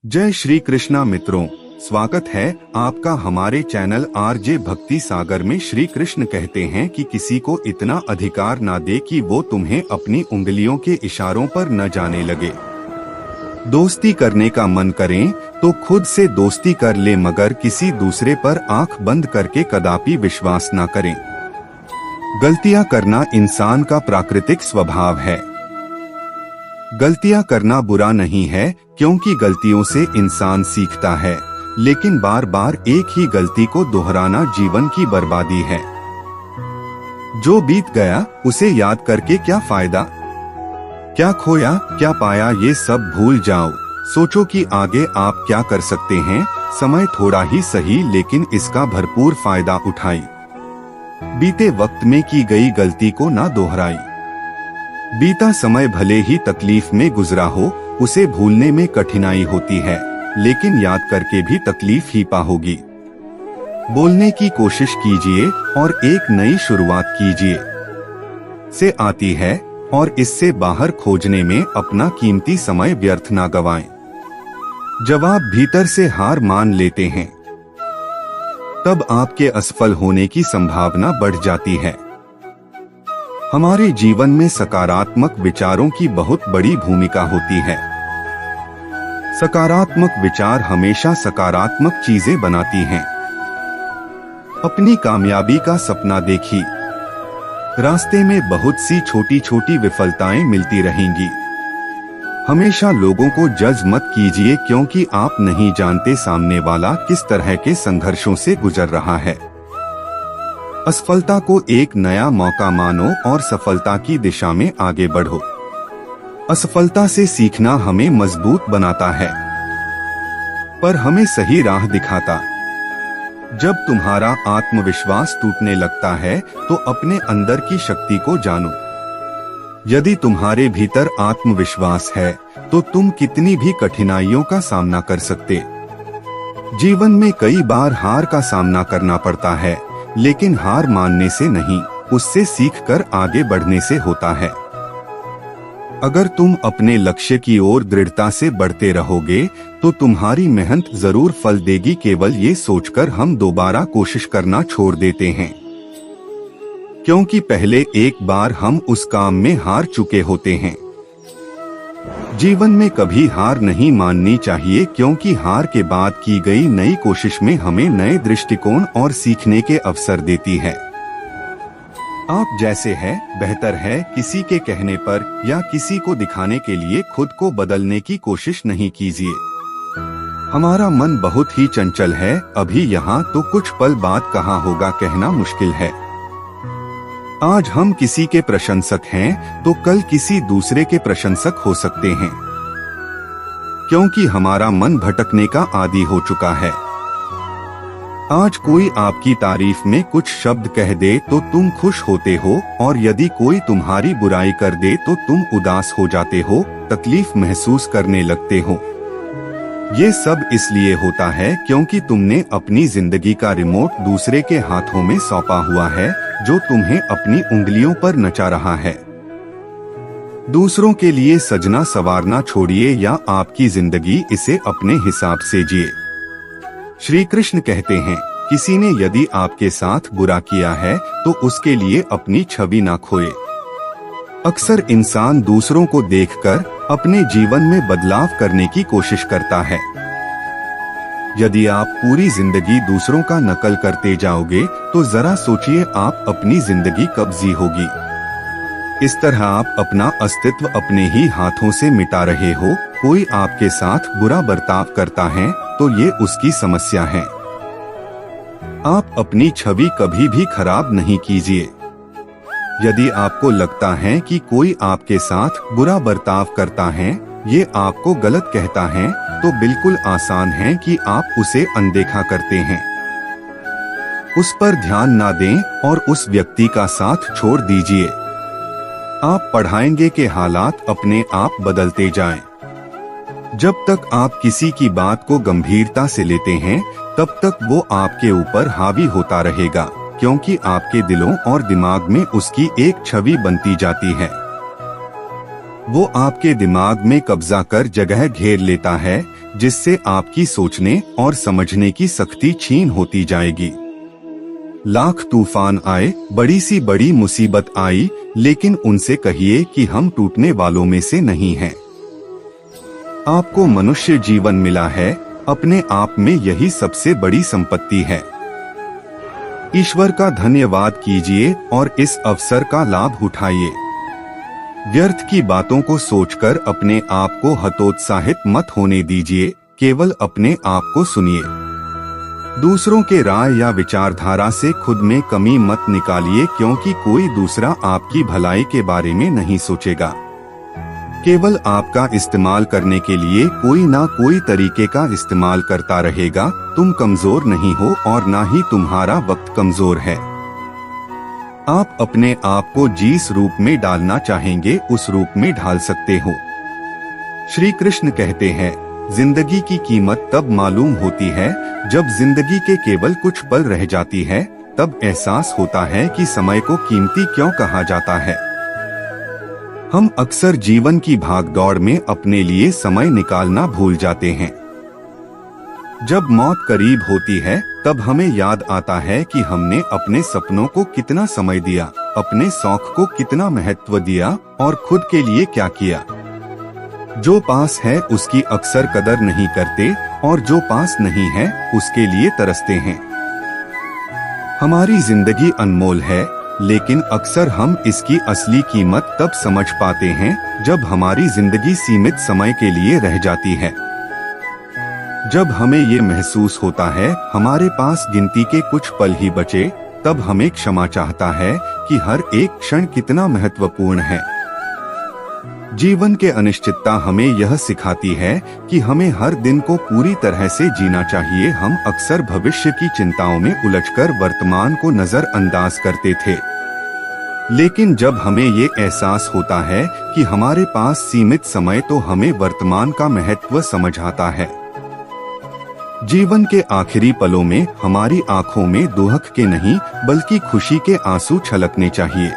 जय श्री कृष्णा मित्रों, स्वागत है आपका हमारे चैनल आरजे भक्ति सागर में। श्री कृष्ण कहते हैं कि किसी को इतना अधिकार ना दे कि वो तुम्हें अपनी उंगलियों के इशारों पर न जाने लगे। दोस्ती करने का मन करें तो खुद से दोस्ती कर ले, मगर किसी दूसरे पर आंख बंद करके कदापि विश्वास न करें। गलतियां करना इंसान का प्राकृतिक स्वभाव है। गलतियां करना बुरा नहीं है, क्योंकि गलतियों से इंसान सीखता है, लेकिन बार बार एक ही गलती को दोहराना जीवन की बर्बादी है। जो बीत गया उसे याद करके क्या फायदा, क्या खोया क्या पाया ये सब भूल जाओ। सोचो कि आगे आप क्या कर सकते हैं। समय थोड़ा ही सही, लेकिन इसका भरपूर फायदा उठाई। बीते वक्त में की गई गलती को ना दोहराई। बीता समय भले ही तकलीफ में गुजरा हो, उसे भूलने में कठिनाई होती है, लेकिन याद करके भी तकलीफ ही पाओगी। बोलने की कोशिश कीजिए और एक नई शुरुआत कीजिए से आती है, और इससे बाहर खोजने में अपना कीमती समय व्यर्थ ना गवाएं। जब आप भीतर से हार मान लेते हैं, तब आपके असफल होने की संभावना बढ़ जाती है। हमारे जीवन में सकारात्मक विचारों की बहुत बड़ी भूमिका होती है। सकारात्मक विचार हमेशा सकारात्मक चीजें बनाती हैं। अपनी कामयाबी का सपना देखिए। रास्ते में बहुत सी छोटी छोटी विफलताएं मिलती रहेंगी। हमेशा लोगों को जज मत कीजिए, क्योंकि आप नहीं जानते सामने वाला किस तरह के संघर्षों से गुजर रहा है। असफलता को एक नया मौका मानो और सफलता की दिशा में आगे बढ़ो। असफलता से सीखना हमें मजबूत बनाता है, पर हमें सही राह दिखाता। जब तुम्हारा आत्मविश्वास टूटने लगता है, तो अपने अंदर की शक्ति को जानो। यदि तुम्हारे भीतर आत्मविश्वास है, तो तुम कितनी भी कठिनाइयों का सामना कर सकते। जीवन में कई बार हार का सामना करना पड़ता है, लेकिन हार मानने से नहीं, उससे सीखकर आगे बढ़ने से होता है। अगर तुम अपने लक्ष्य की ओर दृढ़ता से बढ़ते रहोगे, तो तुम्हारी मेहनत जरूर फल देगी। केवल ये सोचकर हम दोबारा कोशिश करना छोड़ देते हैं, क्योंकि पहले एक बार हम उस काम में हार चुके होते हैं। जीवन में कभी हार नहीं माननी चाहिए, क्योंकि हार के बाद की गई नई कोशिश में हमें नए दृष्टिकोण और सीखने के अवसर देती है। आप जैसे हैं बेहतर है। किसी के कहने पर या किसी को दिखाने के लिए खुद को बदलने की कोशिश नहीं कीजिए। हमारा मन बहुत ही चंचल है। अभी यहाँ तो कुछ पल बाद कहाँ होगा कहना मुश्किल है। आज हम किसी के प्रशंसक हैं, तो कल किसी दूसरे के प्रशंसक हो सकते हैं, क्योंकि हमारा मन भटकने का आदी हो चुका है। आज कोई आपकी तारीफ में कुछ शब्द कह दे तो तुम खुश होते हो, और यदि कोई तुम्हारी बुराई कर दे तो तुम उदास हो जाते हो, तकलीफ महसूस करने लगते हो। ये सब इसलिए होता है क्योंकि तुमने अपनी जिंदगी का रिमोट दूसरे के हाथों में सौंपा हुआ है, जो तुम्हें अपनी उंगलियों पर नचा रहा है। दूसरों के लिए सजना सवारना छोड़िए, या आपकी जिंदगी इसे अपने हिसाब से जिए। श्री कृष्ण कहते हैं, किसी ने यदि आपके साथ बुरा किया है तो उसके लिए अपनी छवि ना खोए। अक्सर इंसान दूसरों को देखकर अपने जीवन में बदलाव करने की कोशिश करता है। यदि आप पूरी जिंदगी दूसरों का नकल करते जाओगे, तो जरा सोचिए आप अपनी जिंदगी कब जी होगी। इस तरह आप अपना अस्तित्व अपने ही हाथों से मिटा रहे हो। कोई आपके साथ बुरा बर्ताव करता है तो ये उसकी समस्या है। आप अपनी छवि कभी भी खराब नहीं कीजिए। यदि आपको लगता है कि कोई आपके साथ बुरा बर्ताव करता है, ये आपको गलत कहता है, तो बिल्कुल आसान है कि आप उसे अनदेखा करते हैं। उस पर ध्यान ना दें और उस व्यक्ति का साथ छोड़ दीजिए। आप पढ़ाएंगे कि हालात अपने आप बदलते जाएं। जब तक आप किसी की बात को गंभीरता से लेते हैं, तब तक वो आपके ऊपर हावी होता रहेगा, क्योंकि आपके दिलों और दिमाग में उसकी एक छवि बनती जाती है। वो आपके दिमाग में कब्जा कर जगह घेर लेता है, जिससे आपकी सोचने और समझने की शक्ति छीन होती जाएगी। लाख तूफान आए, बड़ी सी बड़ी मुसीबत आई, लेकिन उनसे कहिए कि हम टूटने वालों में से नहीं हैं। आपको मनुष्य जीवन मिला है, अपने आप में यही सबसे बड़ी संपत्ति है। ईश्वर का धन्यवाद कीजिए और इस अवसर का लाभ उठाइए। व्यर्थ की बातों को सोचकर अपने आप को हतोत्साहित मत होने दीजिए, केवल अपने आप को सुनिए। दूसरों के राय या विचारधारा से खुद में कमी मत निकालिए, क्योंकि कोई दूसरा आपकी भलाई के बारे में नहीं सोचेगा। केवल आपका इस्तेमाल करने के लिए कोई ना कोई तरीके का इस्तेमाल करता रहेगा। तुम कमजोर नहीं हो और ना ही तुम्हारा वक्त कमजोर है। आप अपने आप को जिस रूप में डालना चाहेंगे उस रूप में ढाल सकते हो। श्री कृष्ण कहते हैं, जिंदगी की कीमत तब मालूम होती है जब जिंदगी के केवल कुछ पल रह जाती है, तब एहसास होता है कि समय को कीमती क्यों कहा जाता है। हम अक्सर जीवन की भागदौड़ में अपने लिए समय निकालना भूल जाते हैं। जब मौत करीब होती है तब हमें याद आता है कि हमने अपने सपनों को कितना समय दिया, अपने शौक को कितना महत्व दिया और खुद के लिए क्या किया। जो पास है उसकी अक्सर कदर नहीं करते और जो पास नहीं है उसके लिए तरसते हैं। हमारी जिंदगी अनमोल है, लेकिन अक्सर हम इसकी असली कीमत तब समझ पाते हैं जब हमारी जिंदगी सीमित समय के लिए रह जाती है। जब हमें ये महसूस होता है हमारे पास गिनती के कुछ पल ही बचे, तब हमें क्षमा चाहता है कि हर एक क्षण कितना महत्वपूर्ण है। जीवन के अनिश्चितता हमें यह सिखाती है कि हमें हर दिन को पूरी तरह से जीना चाहिए। हम अक्सर भविष्य की चिंताओं में उलझकर वर्तमान को नजरअंदाज करते थे, लेकिन जब हमें ये एहसास होता है कि हमारे पास सीमित समय, तो हमें वर्तमान का महत्व समझ आता है। जीवन के आखिरी पलों में हमारी आंखों में दुख के नहीं बल्कि खुशी के आंसू छलकने चाहिए।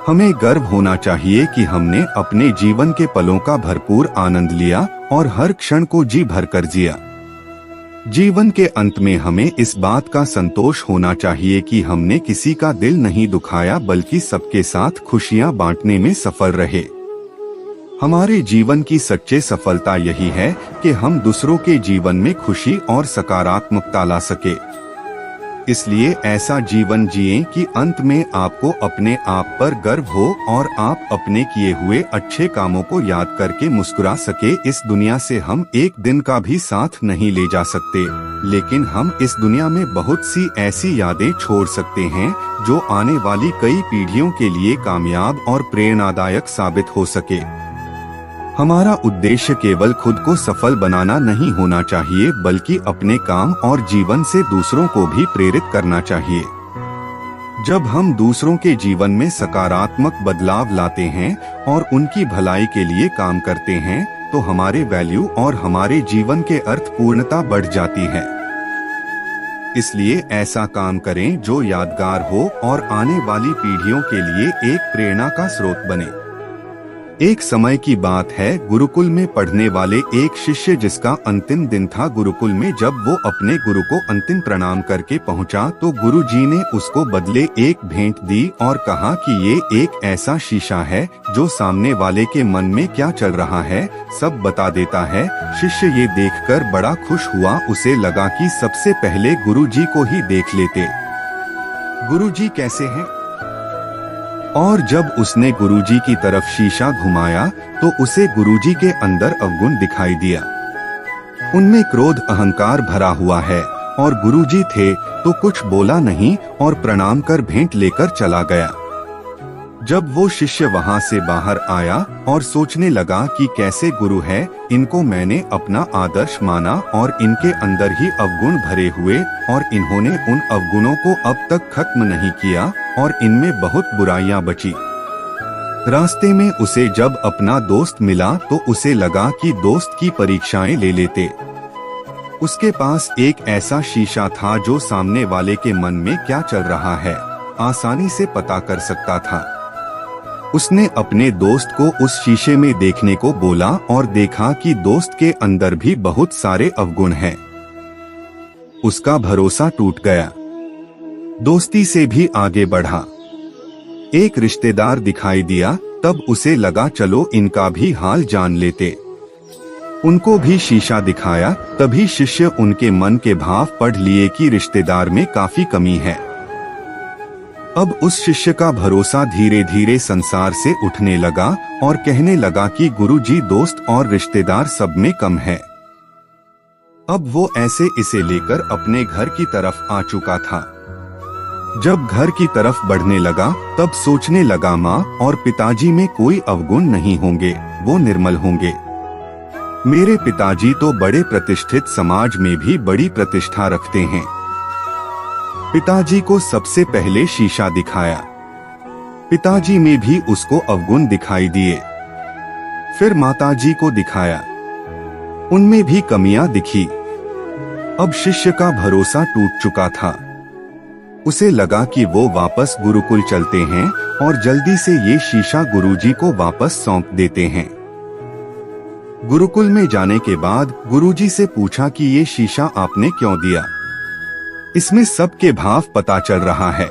हमें गर्व होना चाहिए कि हमने अपने जीवन के पलों का भरपूर आनंद लिया और हर क्षण को जी भरकर जिया। जीवन के अंत में हमें इस बात का संतोष होना चाहिए कि हमने किसी का दिल नहीं दुखाया, बल्कि सबके साथ खुशियां बांटने में सफल रहे। हमारे जीवन की सच्ची सफलता यही है कि हम दूसरों के जीवन में खुशी और सकारात्मकता ला सके। इसलिए ऐसा जीवन जिएं कि अंत में आपको अपने आप पर गर्व हो और आप अपने किए हुए अच्छे कामों को याद करके मुस्कुरा सके। इस दुनिया से हम एक दिन का भी साथ नहीं ले जा सकते, लेकिन हम इस दुनिया में बहुत सी ऐसी यादें छोड़ सकते हैं जो आने वाली कई पीढ़ियों के लिए कामयाब और प्रेरणादायक साबित हो सके। हमारा उद्देश्य केवल खुद को सफल बनाना नहीं होना चाहिए, बल्कि अपने काम और जीवन से दूसरों को भी प्रेरित करना चाहिए। जब हम दूसरों के जीवन में सकारात्मक बदलाव लाते हैं और उनकी भलाई के लिए काम करते हैं, तो हमारे वैल्यू और हमारे जीवन के अर्थ पूर्णता बढ़ जाती है। इसलिए ऐसा काम करें जो यादगार हो और आने वाली पीढ़ियों के लिए एक प्रेरणा का स्रोत बने। एक समय की बात है, गुरुकुल में पढ़ने वाले एक शिष्य जिसका अंतिम दिन था। गुरुकुल में जब वो अपने गुरु को अंतिम प्रणाम करके पहुंचा, तो गुरुजी ने उसको बदले एक भेंट दी और कहा कि ये एक ऐसा शीशा है जो सामने वाले के मन में क्या चल रहा है सब बता देता है। शिष्य ये देखकर बड़ा खुश हुआ। उसे लगा कि सबसे पहले गुरुजी को ही देख लेते, गुरुजी कैसे हैं। और जब उसने गुरुजी की तरफ शीशा घुमाया तो उसे गुरुजी के अंदर अवगुण दिखाई दिया। उनमें क्रोध अहंकार भरा हुआ है और गुरुजी थे तो कुछ बोला नहीं और प्रणाम कर भेंट लेकर चला गया। जब वो शिष्य वहां से बाहर आया और सोचने लगा कि कैसे गुरु है, इनको मैंने अपना आदर्श माना और इनके अंदर ही अवगुण भरे हुए और इन्होंने उन अवगुणों को अब तक खत्म नहीं किया और इनमें बहुत बुराइयां बची। रास्ते में उसे जब अपना दोस्त मिला तो उसे लगा कि दोस्त की परीक्षाएं ले लेते। उसके पास एक ऐसा शीशा था जो सामने वाले के मन में क्या चल रहा है आसानी से पता कर सकता था। उसने अपने दोस्त को उस शीशे में देखने को बोला और देखा कि दोस्त के अंदर भी बहुत सारे अवगुण हैं। उसका भरोसा टूट गया, दोस्ती से भी आगे बढ़ा। एक रिश्तेदार दिखाई दिया, तब उसे लगा चलो इनका भी हाल जान लेते। उनको भी शीशा दिखाया, तभी शिष्य उनके मन के भाव पढ़ लिए कि रिश्तेदार में काफी कमी है। अब उस शिष्य का भरोसा धीरे धीरे संसार से उठने लगा और कहने लगा कि गुरुजी दोस्त और रिश्तेदार सब में कम है। अब वो ऐसे इसे लेकर अपने घर की तरफ आ चुका था। जब घर की तरफ बढ़ने लगा तब सोचने लगा माँ और पिताजी में कोई अवगुण नहीं होंगे, वो निर्मल होंगे। मेरे पिताजी तो बड़े प्रतिष्ठित समाज में भी बड़ी प्रतिष्ठा रखते हैं। पिताजी को सबसे पहले शीशा दिखाया, पिताजी में भी उसको अवगुण दिखाई दिए। फिर माताजी को दिखाया, उनमें भी कमियां दिखी। अब शिष्य का भरोसा टूट चुका था। उसे लगा कि वो वापस गुरुकुल चलते हैं और जल्दी से ये शीशा गुरुजी को वापस सौंप देते हैं। गुरुकुल में जाने के बाद गुरुजी से पूछा कि ये शीशा आपने क्यों दिया? इसमें सबके भाव पता चल रहा है,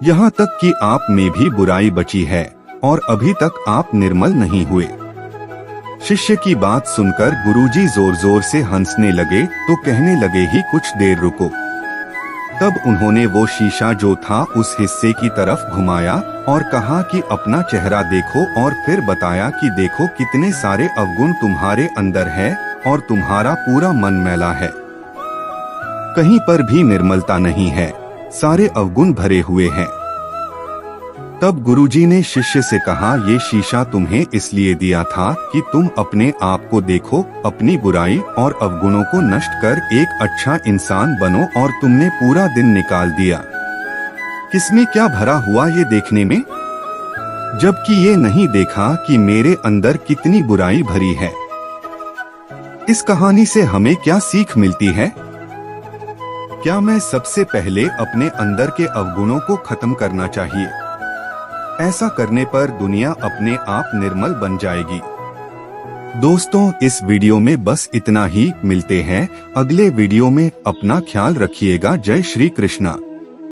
यहाँ तक कि आप में भी बुराई बची है और अभी तक आप निर्मल नहीं हुए। शिष्य की बात सुनकर गुरुजी जोर जोर से हंसने लगे तो कहने लगे ही कुछ देर रुको। तब उन्होंने वो शीशा जो था उस हिस्से की तरफ घुमाया और कहा कि अपना चेहरा देखो और फिर बताया कि देखो कितने सारे अवगुण तुम्हारे अंदर है और तुम्हारा पूरा मन मैला है, कहीं पर भी निर्मलता नहीं है, सारे अवगुण भरे हुए हैं। तब गुरुजी ने शिष्य से कहा ये शीशा तुम्हें इसलिए दिया था कि तुम अपने आप को देखो, अपनी बुराई और अवगुणों को नष्ट कर एक अच्छा इंसान बनो, और तुमने पूरा दिन निकाल दिया। किसमें क्या भरा हुआ ये देखने में, जबकि ये नहीं देखा कि मेरे अंदर कितनी बुराई भरी है। इस कहानी से हमें क्या सीख मिलती है? क्या मैं सबसे पहले अपने अंदर के अवगुणों को खत्म करना चाहिए? ऐसा करने पर दुनिया अपने आप निर्मल बन जाएगी। दोस्तों, इस वीडियो में बस इतना ही। मिलते हैं अगले वीडियो में। अपना ख्याल रखिएगा। जय श्री कृष्णा।